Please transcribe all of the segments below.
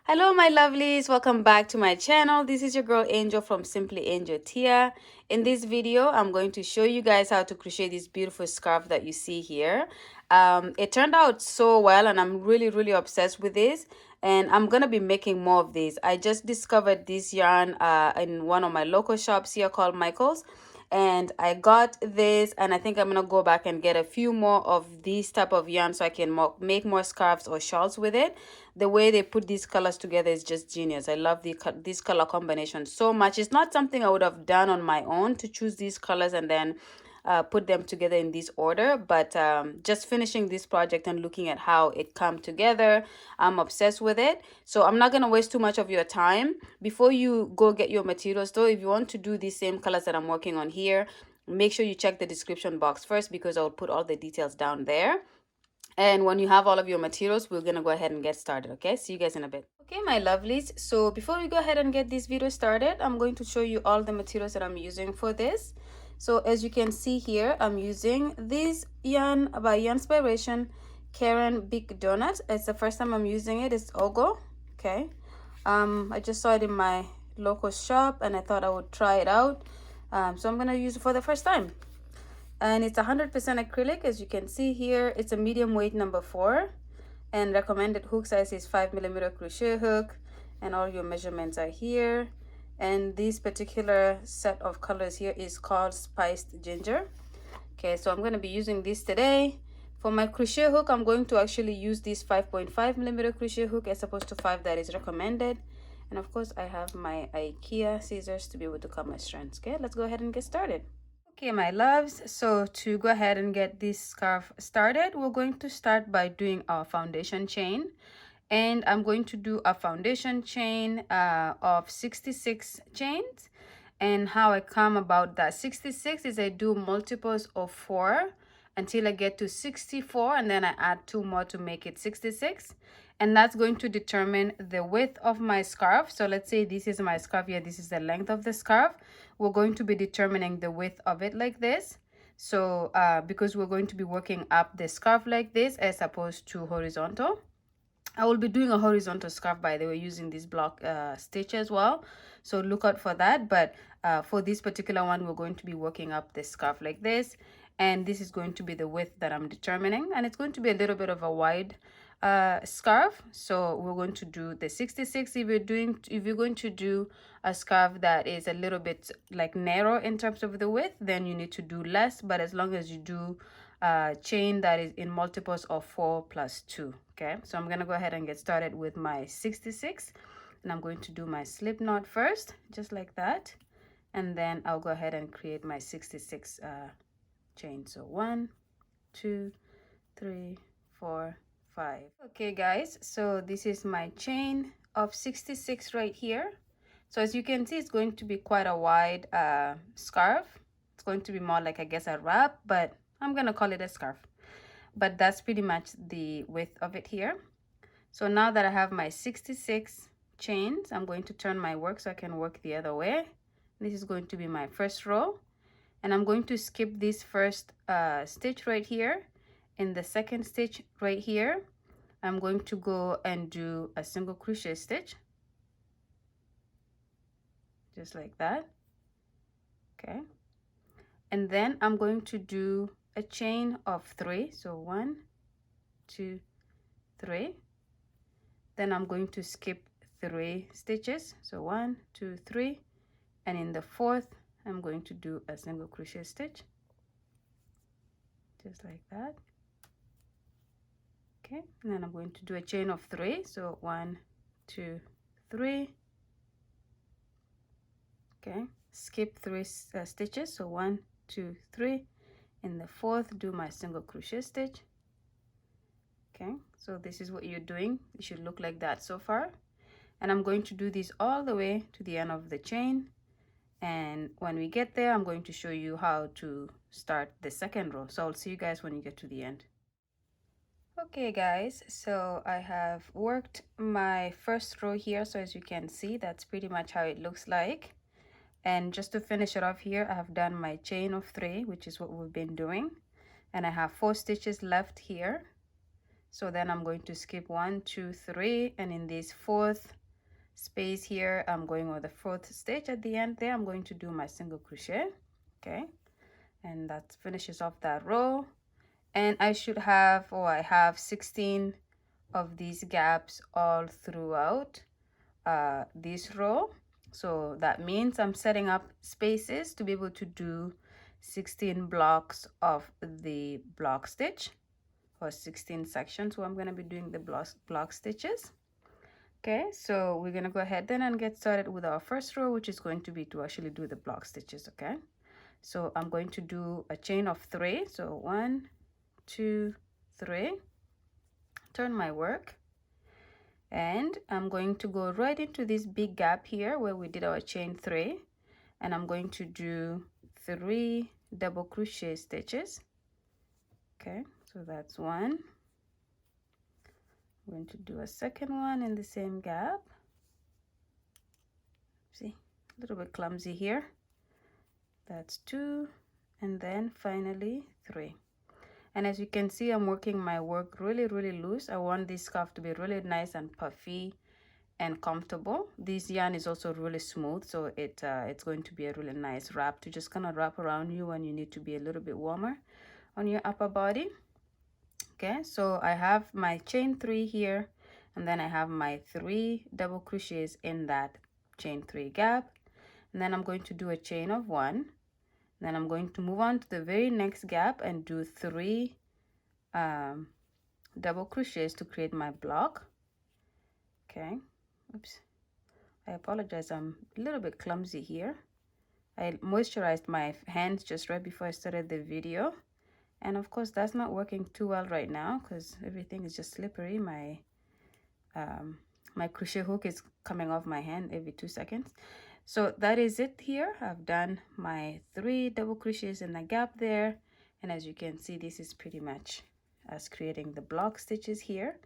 Hello, my lovelies. Welcome back to my channel. This is your girl Angel from Simply Angel Tiah. In this video, I'm going to show you guys how to crochet this beautiful scarf that you see here. It turned out so well, and I'm really obsessed with this. And I'm gonna be making more of these. I just discovered this yarn in one of my local shops here called Michael's, and I got this, and I think I'm gonna go back and get a few more of these type of yarn so I can make more scarves or shawls with it. The way they put these colors together is just genius. I love this color combination so much. It's not something I would have done on my own to choose these colors and then put them together in this order, but just finishing this project and looking at how it come together, I'm obsessed with it. So I'm not going to waste too much of your time. Before you go get your materials though, if you want to do these same colors that I'm working on here, make sure you check the description box first, because I'll put all the details down there. And when you have all of your materials, we're going to go ahead and get started. Okay, see you guys in a bit. Okay, my lovelies, so before we go ahead and get this video started, I'm going to show you all the materials that I'm using for this. So as you can see here, I'm using this yarn by Yarnspiration Carron Big Donut. It's the first time I'm using it. It's Ogo. Okay, I just saw it in my local shop and I thought I would try it out. So I'm gonna use it for the first time, and it's 100% acrylic. As you can see here, it's a medium weight number 4, and recommended hook size is 5mm crochet hook, and all your measurements are here. And this particular set of colors here is called Spiced Ginger. Okay, so I'm going to be using this today. For my crochet hook, I'm going to actually use this 5.5mm crochet hook as opposed to 5 that is recommended. And of course, I have my IKEA scissors to be able to cut my strands. Okay, let's go ahead and get started. Okay, my loves, so to go ahead and get this scarf started, we're going to start by doing our foundation chain. And I'm going to do a foundation chain of 66 chains. And how I come about that 66 is I do multiples of 4 until I get to 64, and then I add 2 more to make it 66. And that's going to determine the width of my scarf. So let's say this is my scarf here, this is the length of the scarf. We're going to be determining the width of it like this. So because we're going to be working up the scarf like this as opposed to horizontal. I will be doing a horizontal scarf, by the way, using this block stitch as well. So look out for that. But for this particular one, we're going to be working up the scarf like this. And this is going to be the width that I'm determining. And it's going to be a little bit of a wide scarf. So we're going to do the 66. If you're going to do a scarf that is a little bit like narrow in terms of the width, then you need to do less. But as long as you do chain that is in multiples of 4 plus 2. Okay, so I'm gonna go ahead and get started with my 66, and I'm going to do my slip knot first, just like that, and then I'll go ahead and create my 66 chain. So 1, 2, 3, 4, 5. Okay guys, so this is my chain of 66 right here. So as you can see, it's going to be quite a wide scarf. It's going to be more like, I guess, a wrap, but I'm gonna call it a scarf. But that's pretty much the width of it here. So now that I have my 66 chains, I'm going to turn my work so I can work the other way. This is going to be my first row, and I'm going to skip this first stitch right here. In the second stitch right here, I'm going to go and do a single crochet stitch, just like that. Okay, and then I'm going to do a chain of 3. So 1, 2, 3. Then I'm going to skip 3 stitches. So 1, 2, 3, and in the 4th, I'm going to do a single crochet stitch, just like that. Okay, and then I'm going to do a chain of 3. So 1, 2, 3. Okay, skip 3 stitches. So 1, 2, 3. In the 4th, do my single crochet stitch. Okay, so this is what you're doing. It should look like that so far. And I'm going to do this all the way to the end of the chain. And when we get there, I'm going to show you how to start the second row. So I'll see you guys when you get to the end. Okay guys, so I have worked my first row here. So as you can see, that's pretty much how it looks like. And just to finish it off here, I have done my chain of 3, which is what we've been doing. And I have 4 stitches left here. So then I'm going to skip 1, 2, 3, and in this fourth space here, I'm going with the fourth stitch at the end there. I'm going to do my single crochet. Okay, and that finishes off that row. And I should have, or I have 16 of these gaps all throughout this row. So that means I'm setting up spaces to be able to do 16 blocks of the block stitch, or 16 sections where I'm going to be doing the block stitches. Okay, so we're going to go ahead then and get started with our first row, which is going to be to actually do the block stitches. Okay, so I'm going to do a chain of 3. So 1, 2, 3, turn my work, and I'm going to go right into this big gap here where we did our chain 3, and I'm going to do 3 double crochet stitches. Okay, so that's 1. I'm going to do a second one in the same gap. See, a little bit clumsy here. That's 2, and then finally 3. And as you can see, I'm working my work really loose. I want this scarf to be really nice and puffy and comfortable. This yarn is also really smooth, so it's going to be a really nice wrap to just kind of wrap around you when you need to be a little bit warmer on your upper body. Okay, so I have my chain 3 here, and then I have my 3 double crochets in that chain 3 gap, and then I'm going to do a chain of 1. Then I'm going to move on to the very next gap and do 3 double crochets to create my block. Okay, oops, I apologize, I'm a little bit clumsy here. I moisturized my hands just right before I started the video, and of course that's not working too well right now because everything is just slippery. My crochet hook is coming off my hand every 2 seconds. So that is it here. I've done my 3 double crochets in the gap there, and as you can see, this is pretty much as creating the block stitches here.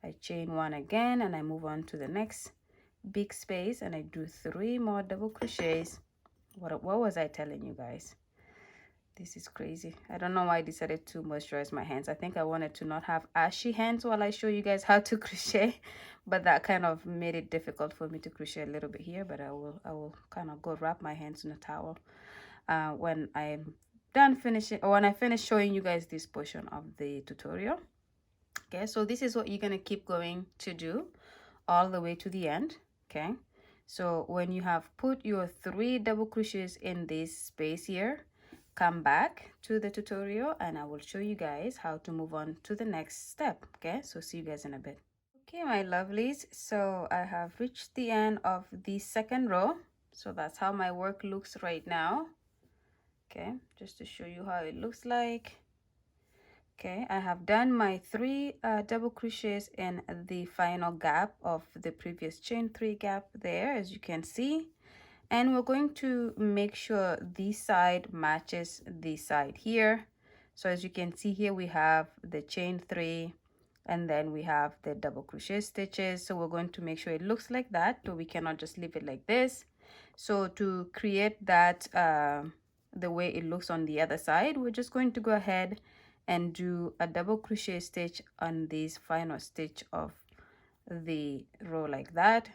I chain 1 again, and I move on to the next big space, and I do 3 more double crochets. What was I telling you guys? This is crazy. I don't know why I decided to moisturize my hands. I think I wanted to not have ashy hands while I show you guys how to crochet, but that kind of made it difficult for me to crochet a little bit here. But I will kind of go wrap my hands in a towel when I'm done finishing, or when I finish showing you guys this portion of the tutorial. Okay, so this is what you're gonna keep going to do all the way to the end. Okay, so when you have put your 3 double crochets in this space here, come back to the tutorial and I will show you guys how to move on to the next step. Okay, so see you guys in a bit. Okay, my lovelies, so I have reached the end of the second row. So that's how my work looks right now. Okay, just to show you how it looks like. Okay, I have done my 3 double crochets in the final gap of the previous chain 3 gap there, as you can see. And we're going to make sure this side matches this side here. So as you can see here, we have the chain 3, and then we have the double crochet stitches. So we're going to make sure it looks like that, but we cannot just leave it like this. So to create that the way it looks on the other side, we're just going to go ahead and do a double crochet stitch on this final stitch of the row like that.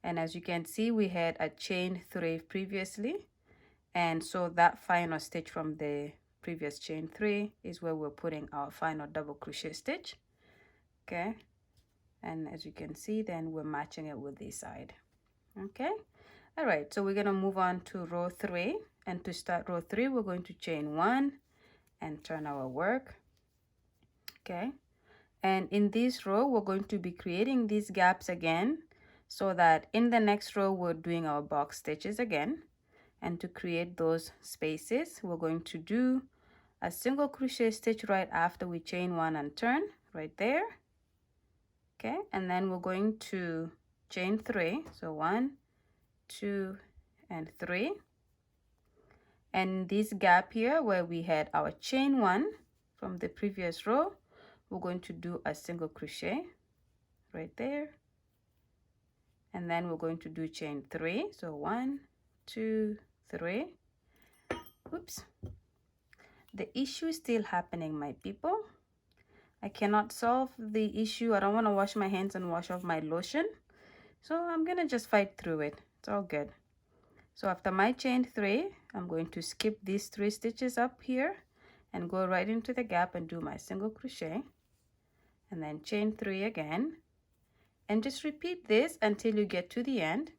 And as you can see, we had a chain 3 previously, and so that final stitch from the previous chain 3 is where we're putting our final double crochet stitch. Okay, and as you can see, then we're matching it with this side. Okay, all right, so we're gonna move on to row 3, and to start row 3, we're going to chain 1 and turn our work. Okay, and in this row, we're going to be creating these gaps again, so that in the next row we're doing our box stitches again. And to create those spaces, we're going to do a single crochet stitch right after we chain 1 and turn right there. Okay, and then we're going to chain 3, so 1, 2, and 3. And this gap here where we had our chain 1 from the previous row, we're going to do a single crochet right there. And then we're going to do chain 3, so 1, 2, 3. Oops, the issue is still happening, my people. I cannot solve the issue. I don't want to wash my hands and wash off my lotion. So I'm going to just fight through it. It's all good. So after my chain 3, I'm going to skip these 3 stitches up here and go right into the gap and do my single crochet. And then chain 3 again. And just repeat this until you get to the end.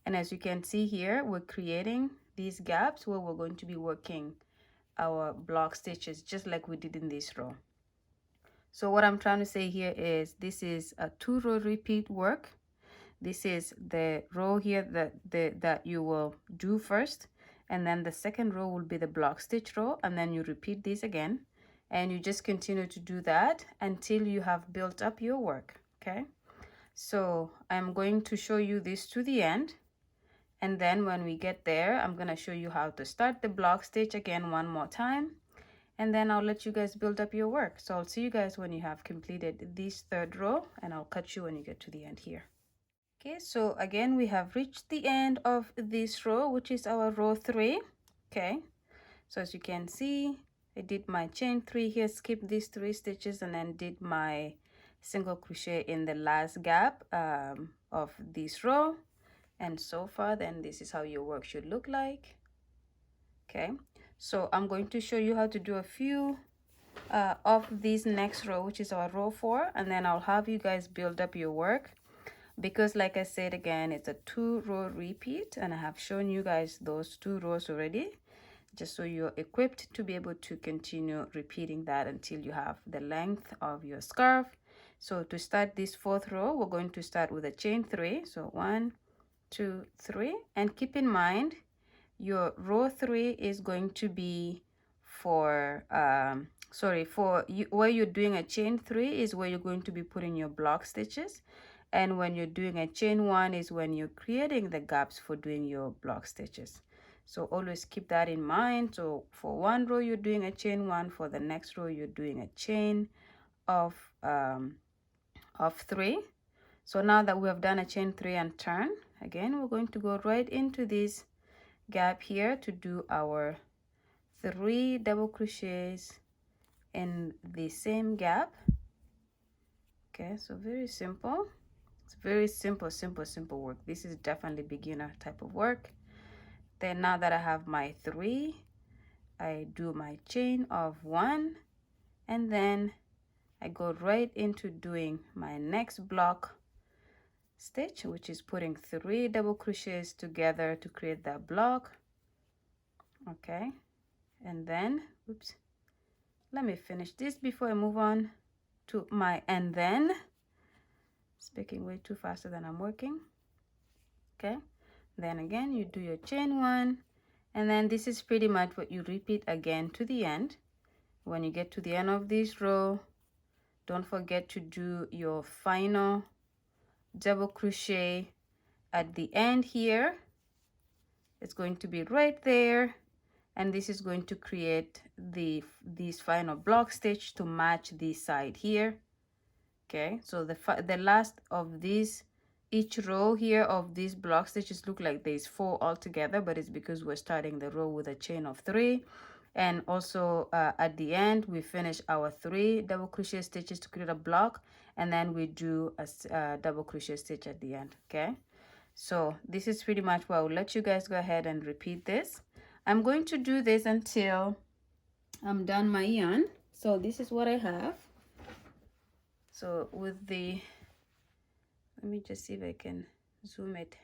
And as you can see here, we're creating these gaps where we're going to be working our block stitches just like we did in this row. So what I'm trying to say here is this is a 2-row repeat work. This is the row here that you will do first, and then the second row will be the block stitch row, and then you repeat this again, and you just continue to do that until you have built up your work. Okay, so I'm going to show you this to the end, and then when we get there, I'm going to show you how to start the block stitch again one more time, and then I'll let you guys build up your work. So I'll see you guys when you have completed this 3rd row, and I'll catch you when you get to the end here. Okay, so again we have reached the end of this row, which is our row 3. Okay, so as you can see, I did my chain 3 here, skipped these 3 stitches, and then did my single crochet in the last gap of this row. And so far then this is how your work should look like. Okay, so I'm going to show you how to do a few of this next row, which is our row 4, and then I'll have you guys build up your work, because like I said again, it's a 2-row repeat, and I have shown you guys those 2 rows already, just so you're equipped to be able to continue repeating that until you have the length of your scarf. So to start this 4th row, we're going to start with a chain 3. So 1, 2, 3, and keep in mind your row 3 is going to be for where you're doing a chain 3 is where you're going to be putting your block stitches, and when you're doing a chain 1 is when you're creating the gaps for doing your block stitches. So always keep that in mind. So for one row you're doing a chain 1, for the next row you're doing a chain of 3. So now that we have done a chain 3 and turn, again we're going to go right into this gap here to do our 3 double crochets in the same gap. Okay, so very simple. It's very simple work. This is definitely beginner type of work. Then now that I have my 3, I do my chain of 1, and then I go right into doing my next block stitch, which is putting 3 double crochets together to create that block. Okay, and then oops, let me finish this before I move on to my and then. Speaking way too faster than I'm working. Okay, then again you do your chain 1, and then this is pretty much what you repeat again to the end. When you get to the end of this row, don't forget to do your final double crochet at the end here. It's going to be right there, and this is going to create this final block stitch to match this side here. Okay, so the last of these, each row here of these block stitches look like there's 4 altogether, but it's because we're starting the row with a chain of 3. And also at the end we finish our 3 double crochet stitches to create a block, and then we do a double crochet stitch at the end. Okay, so this is pretty much what I'll let you guys go ahead and repeat this. I'm going to do this until I'm done my yarn. So this is what I have. So with the, let me just see if I can zoom it.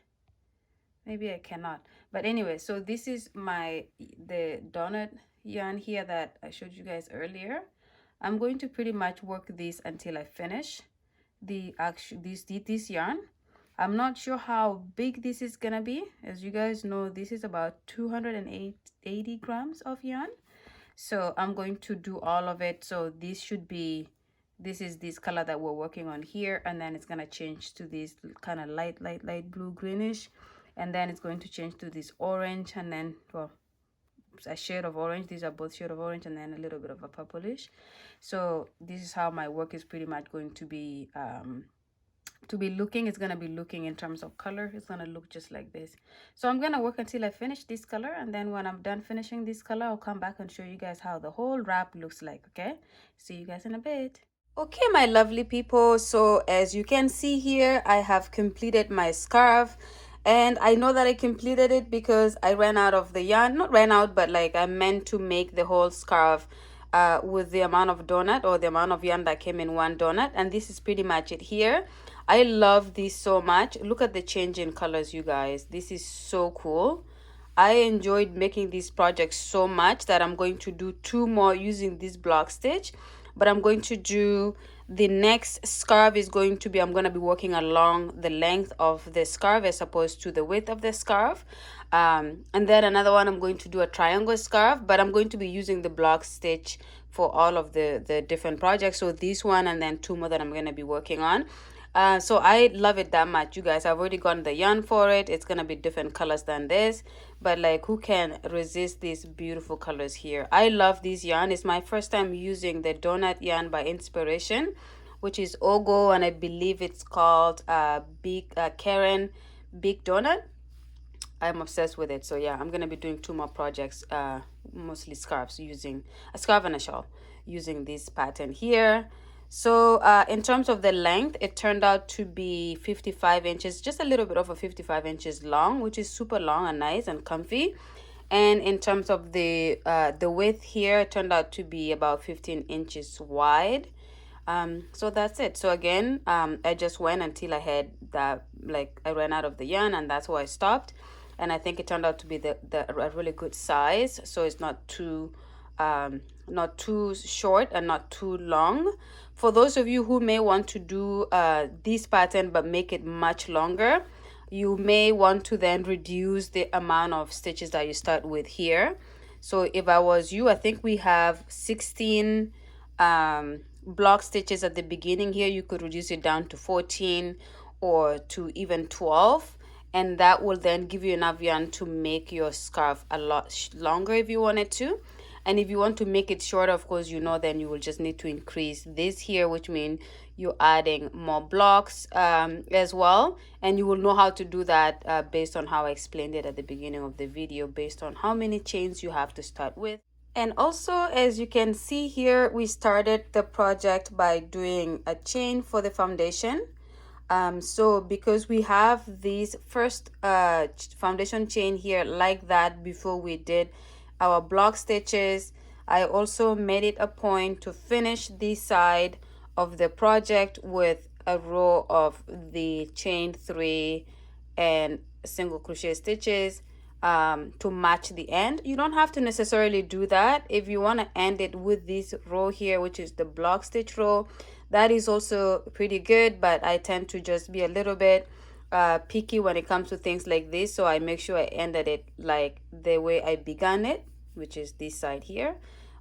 Maybe I cannot, but anyway, so this is the donut yarn here that I showed you guys earlier. I'm going to pretty much work this until I finish this yarn. I'm not sure how big this is gonna be. As you guys know, this is about 280 grams of yarn. So I'm going to do all of it. So this should be, this is this color that we're working on here, and then it's gonna change to this kind of light blue greenish, and then it's going to change to this orange, and then, well, a shade of orange. These are both shade of orange, and then a little bit of a purplish. So this is how my work is pretty much going to be to be looking. It's gonna be looking in terms of color. It's gonna look just like this. So I'm gonna work until I finish this color, and then when I'm done finishing this color, I'll come back and show you guys how the whole wrap looks like. Okay, see you guys in a bit. Okay, my lovely people, so as you can see here, I have completed my scarf, and I know that I completed it because I ran out of the yarn. Not ran out, but like I meant to make the whole scarf with the amount of donut, or the amount of yarn that came in one donut, and this is pretty much it here. I love this so much. Look at the change in colors, you guys. This is so cool. I enjoyed making this project so much that I'm going to do 2 more using this block stitch, but I'm going to do the next scarf is going to be, I'm going to be working along the length of the scarf as opposed to the width of the scarf. And then another one, I'm going to do a triangle scarf, but I'm going to be using the block stitch for all of the different projects. So this one, and then 2 more that I'm going to be working on. So I love it that much, you guys. I've already gotten the yarn for it. It's gonna be different colors than this, but like, who can resist these beautiful colors here? I love this yarn. It's my first time using the donut yarn by Inspiration, which is Ogo, and I believe it's called Carron Big Donut. I'm obsessed with it. So yeah, I'm gonna be doing 2 more projects, mostly scarves, using a scarf and a shawl using this pattern here. So in terms of the length, it turned out to be 55 inches, just a little bit over 55 inches long, which is super long and nice and comfy. And in terms of the width here, it turned out to be about 15 inches wide. So that's it. So again, I just went until I had that, like I ran out of the yarn, and that's why I stopped. And I think it turned out to be a really good size, so it's not too short and not too long. For those of you who may want to do this pattern but make it much longer, you may want to then reduce the amount of stitches that you start with here. So if I was you, I think we have 16 block stitches at the beginning here. You could reduce it down to 14 or to even 12, and that will then give you enough yarn to make your scarf a lot longer if you wanted to. And if you want to make it shorter, of course, then you will just need to increase this here, which means you're adding more blocks as well. And you will know how to do that based on how I explained it at the beginning of the video, based on how many chains you have to start with. And also, as you can see here, we started the project by doing a chain for the foundation. So because we have this first foundation chain here like that before we did our block stitches, I also made it a point to finish this side of the project with a row of the chain 3 and single crochet stitches to match the end. You don't have to necessarily do that. If you want to end it with this row here, which is the block stitch row, that is also pretty good, but I tend to just be a little bit picky when it comes to things like this, so I make sure I ended it like the way I began it, which is this side here.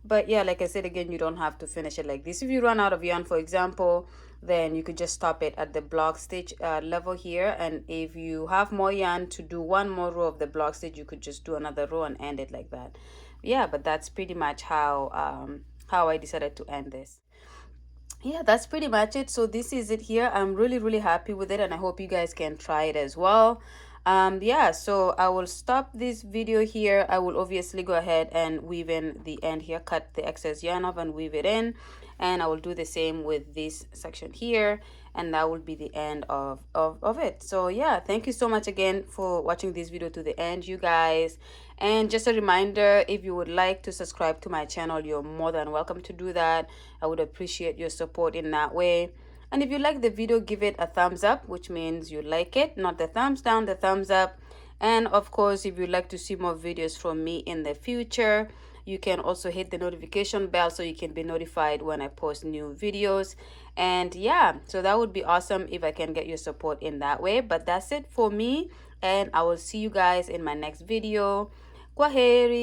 But yeah, like I said again, you don't have to finish it like this. If you run out of yarn, for example, then you could just stop it at the block stitch level here, and if you have more yarn to do 1 more row of the block stitch, you could just do another row and end it like that. Yeah, but that's pretty much how I decided to end this. Yeah, that's pretty much it. So this is it here. I'm really happy with it, and I hope you guys can try it as well. Yeah, so I will stop this video here. I will obviously go ahead and weave in the end here, cut the excess yarn off and weave it in, and I will do the same with this section here, and that will be the end of it. So yeah, thank you so much again for watching this video to the end, you guys. And just a reminder, if you would like to subscribe to my channel, you're more than welcome to do that. I would appreciate your support in that way. And if you like the video, give it a thumbs up, which means you like it, not the thumbs down, the thumbs up. And of course, if you'd like to see more videos from me in the future, you can also hit the notification bell so you can be notified when I post new videos. And yeah, so that would be awesome if I can get your support in that way. But that's it for me, and I will see you guys in my next video. Kwaheri.